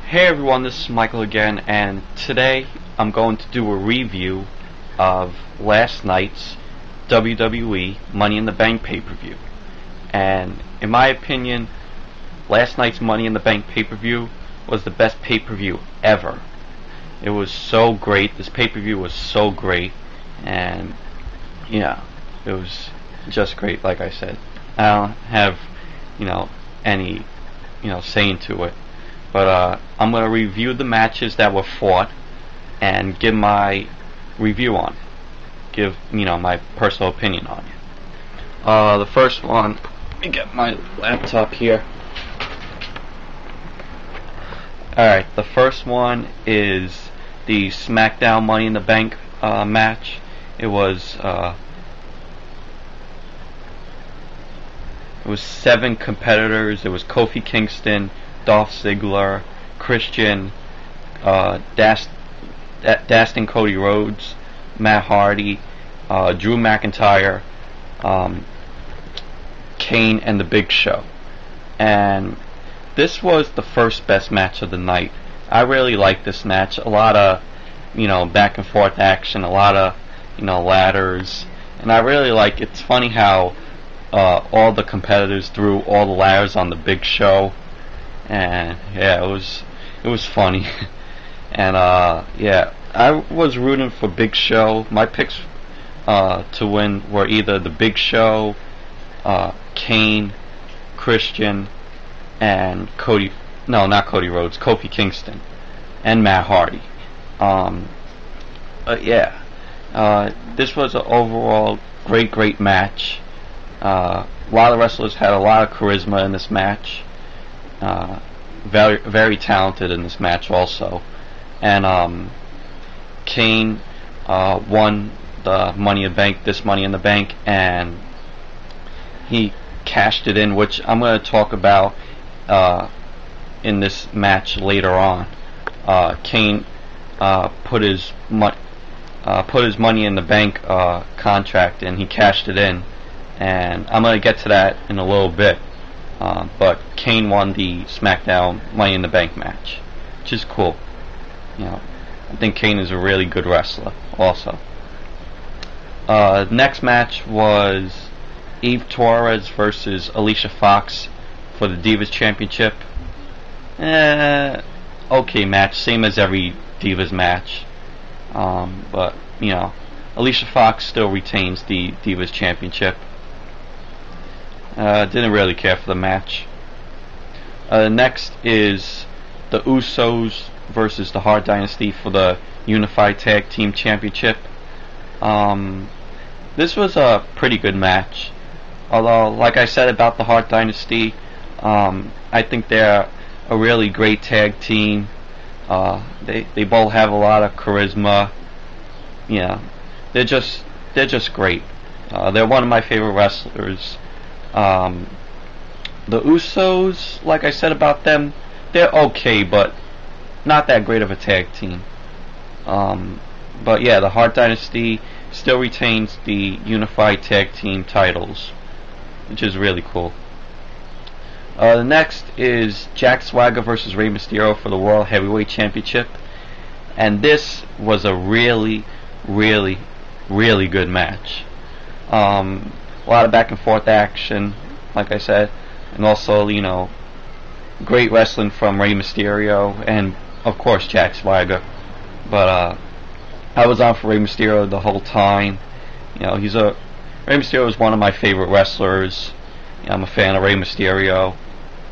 Hey everyone, this is Michael again, and today I'm going to do a review of last night's WWE Money in the Bank pay-per-view. And in my opinion, last night's Money in the Bank pay-per-view was the best pay-per-view ever. It was so great. This pay-per-view was so great, and yeah, it was just great. Like I said, I don't have any saying to it. But I'm going to review the matches that were fought and give my review on it. Give, my personal opinion on it. The first one, let me get my laptop here. Alright, the first one is the SmackDown Money in the Bank match. It was 7 competitors. It was Kofi Kingston, Dolph Ziggler, Christian, Dustin Cody Rhodes, Matt Hardy, Drew McIntyre, Kane, and The Big Show. And this was the first best match of the night. I really liked this match. A lot of, back and forth action, a lot of, ladders. And I really like it. It's funny how all the competitors threw all the ladders on The Big Show. And yeah, it was funny. And yeah, I was rooting for Big Show. My picks to win were either The Big Show, Kane, Christian, and Kofi Kingston, and Matt Hardy. Yeah, this was an overall great match. A lot of wrestlers had a lot of charisma in this match. Very talented in this match also. And Kane won the Money in the Bank, and he cashed it in, which I'm going to talk about in this match later on. Kane put his Money in the Bank contract in. He cashed it in, and I'm going to get to that in a little bit. But Kane won the SmackDown Money in the Bank match, which is cool. I think Kane is a really good wrestler also. Next match was Eve Torres versus Alicia Fox for the Divas Championship. Okay match, same as every Divas match. But, Alicia Fox still retains the Divas Championship. Didn't really care for the match. Next is the Usos versus the Hart Dynasty for the Unified Tag Team Championship. This was a pretty good match. Although, like I said about the Hart Dynasty, I think they're a really great tag team. They both have a lot of charisma. They're just great. They're one of my favorite wrestlers. The Usos, like I said about them, they're okay, but not that great of a tag team. But yeah, the Hart Dynasty still retains the Unified Tag Team titles, which is really cool. The next is Jack Swagger versus Rey Mysterio for the World Heavyweight Championship. And this was a really good match. A lot of back and forth action, like I said, and also, great wrestling from Rey Mysterio and, of course, Jack Swagger. But I was on for Rey Mysterio the whole time. Rey Mysterio is one of my favorite wrestlers. I'm a fan of Rey Mysterio.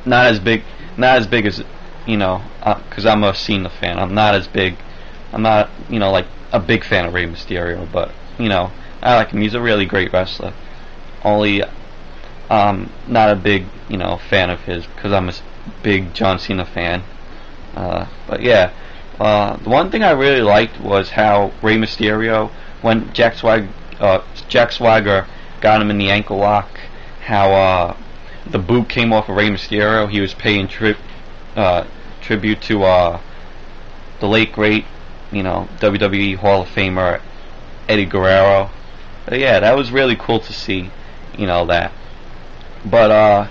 Not as big as, because I'm a Cena fan. I'm not, like a big fan of Rey Mysterio, but, I like him. He's a really great wrestler. Only not a big fan of his, because I'm a big John Cena fan. But yeah, the one thing I really liked was how Rey Mysterio, when Jack Swagger got him in the ankle lock, how the boot came off of Rey Mysterio. He was paying tribute to the late great WWE Hall of Famer Eddie Guerrero. But yeah, that was really cool to see. That. But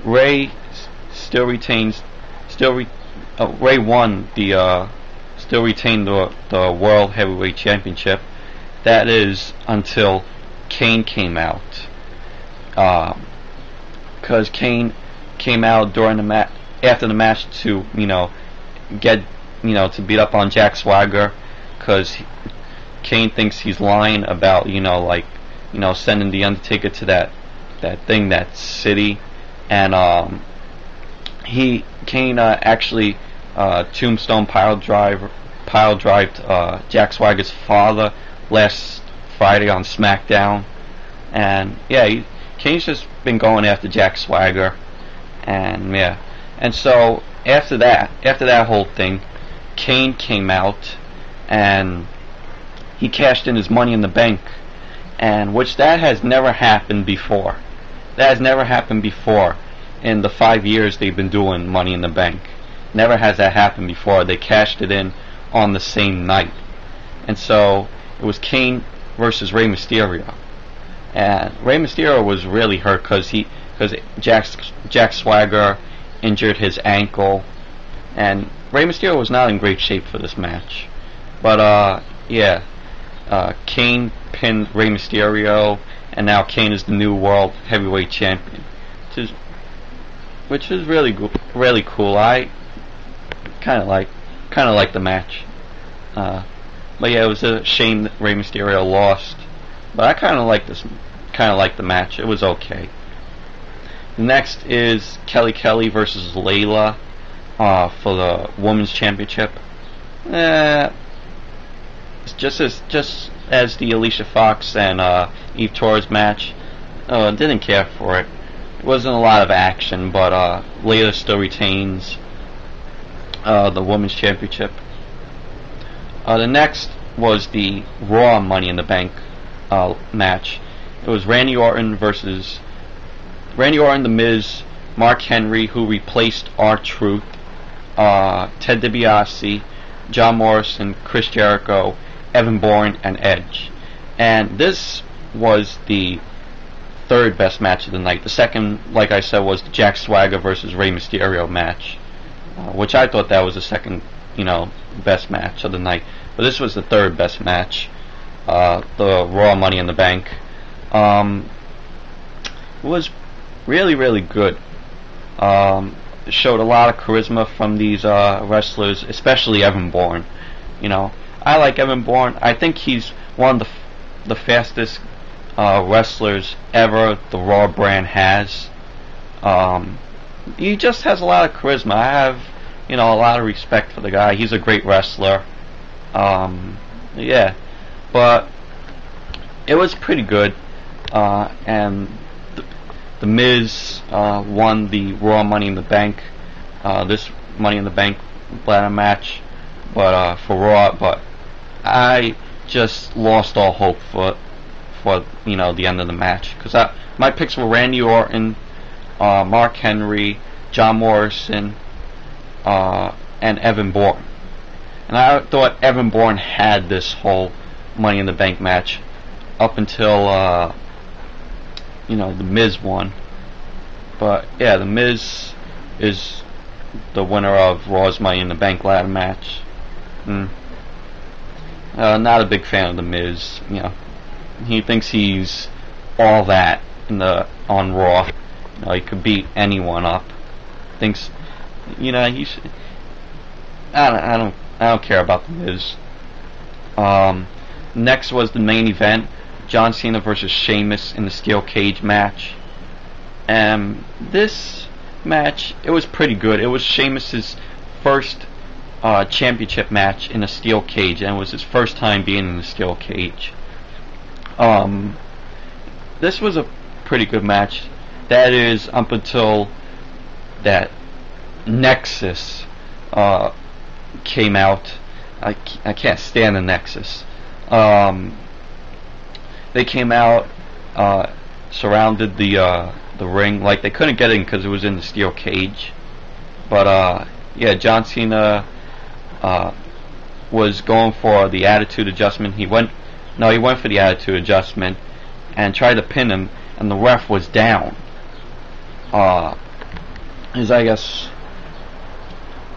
Rey still retains Rey won the still retained the World Heavyweight Championship. That is until Kane came out. Because Kane came out during the after the match to get to beat up on Jack Swagger, because Kane thinks he's lying about sending the Undertaker to that city, and Kane actually tombstone pile drived Jack Swagger's father last Friday on SmackDown, and Kane's just been going after Jack Swagger, and so after that whole thing, Kane came out and he cashed in his Money in the Bank, and that has never happened before. That has never happened before in the 5 years they've been doing Money in the Bank. Never has that happened before. They cashed it in on the same night, and so it was Kane versus Rey Mysterio, and Rey Mysterio was really hurt because Jack Swagger injured his ankle, and Rey Mysterio was not in great shape for this match. But Kane pinned Rey Mysterio, and now Kane is the new World Heavyweight Champion, which is really cool. I kind of like the match. But it was a shame that Rey Mysterio lost. But I kind of like the match. It was okay. Next is Kelly versus Leila for the Women's Championship. Just as the Alicia Fox and Eve Torres match. Didn't care for it. It wasn't a lot of action, but Leila still retains the Women's Championship. The next was the Raw Money in the Bank match. It was Randy Orton, The Miz, Mark Henry, who replaced R-Truth, Ted DiBiase, John Morrison, Chris Jericho, Evan Bourne, and Edge. And this was the third best match of the night. The second, like I said, was the Jack Swagger versus Rey Mysterio match, which I thought that was the second, best match of the night. But this was the third best match, the Raw Money in the Bank. It was really good. It showed a lot of charisma from these wrestlers, especially Evan Bourne. I like Evan Bourne. I think he's one of the fastest wrestlers ever the Raw brand has. He just has a lot of charisma. I have, a lot of respect for the guy. He's a great wrestler. But it was pretty good. And the Miz won the Raw Money in the Bank. This Money in the Bank ladder match, but for Raw. But I just lost all hope for the end of the match, because my picks were Randy Orton, Mark Henry, John Morrison, and Evan Bourne. And I thought Evan Bourne had this whole Money in the Bank match up until the Miz won. But the Miz is the winner of Raw's Money in the Bank ladder match. Not a big fan of the Miz. He thinks he's all that on Raw. He could beat anyone up. Thinks, he's. I don't care about the Miz. Next was the main event: John Cena versus Sheamus in the steel cage match. And this match, it was pretty good. It was Sheamus's first championship match in a steel cage, and it was his first time being in a steel cage. This was a pretty good match. That is, up until that Nexus came out. I can't stand the Nexus. They came out, surrounded the ring. Like, they couldn't get in because it was in the steel cage. But John Cena was going for the attitude adjustment. He went for the attitude adjustment and tried to pin him, and the ref was down. I guess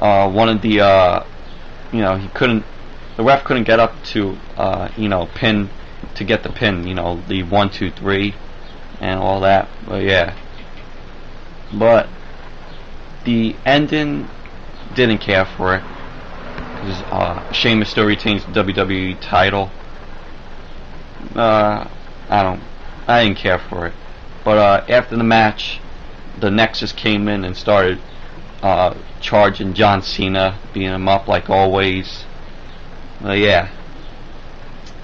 one of the he couldn't. The ref couldn't get up to pin to get the pin. The 1, 2, 3, and all that. But yeah. But the ending, didn't care for it. Because Sheamus still retains the WWE title. I didn't care for it. But after the match, the Nexus came in and started charging John Cena, beating him up like always. Yeah.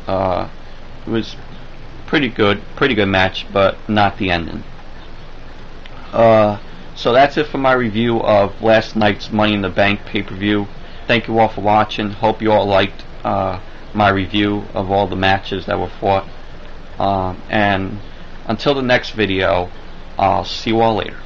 It was pretty good match, but not the ending. So that's it for my review of last night's Money in the Bank pay-per-view. Thank you all for watching. Hope you all liked my review of all the matches that were fought. And until the next video, I'll see you all later.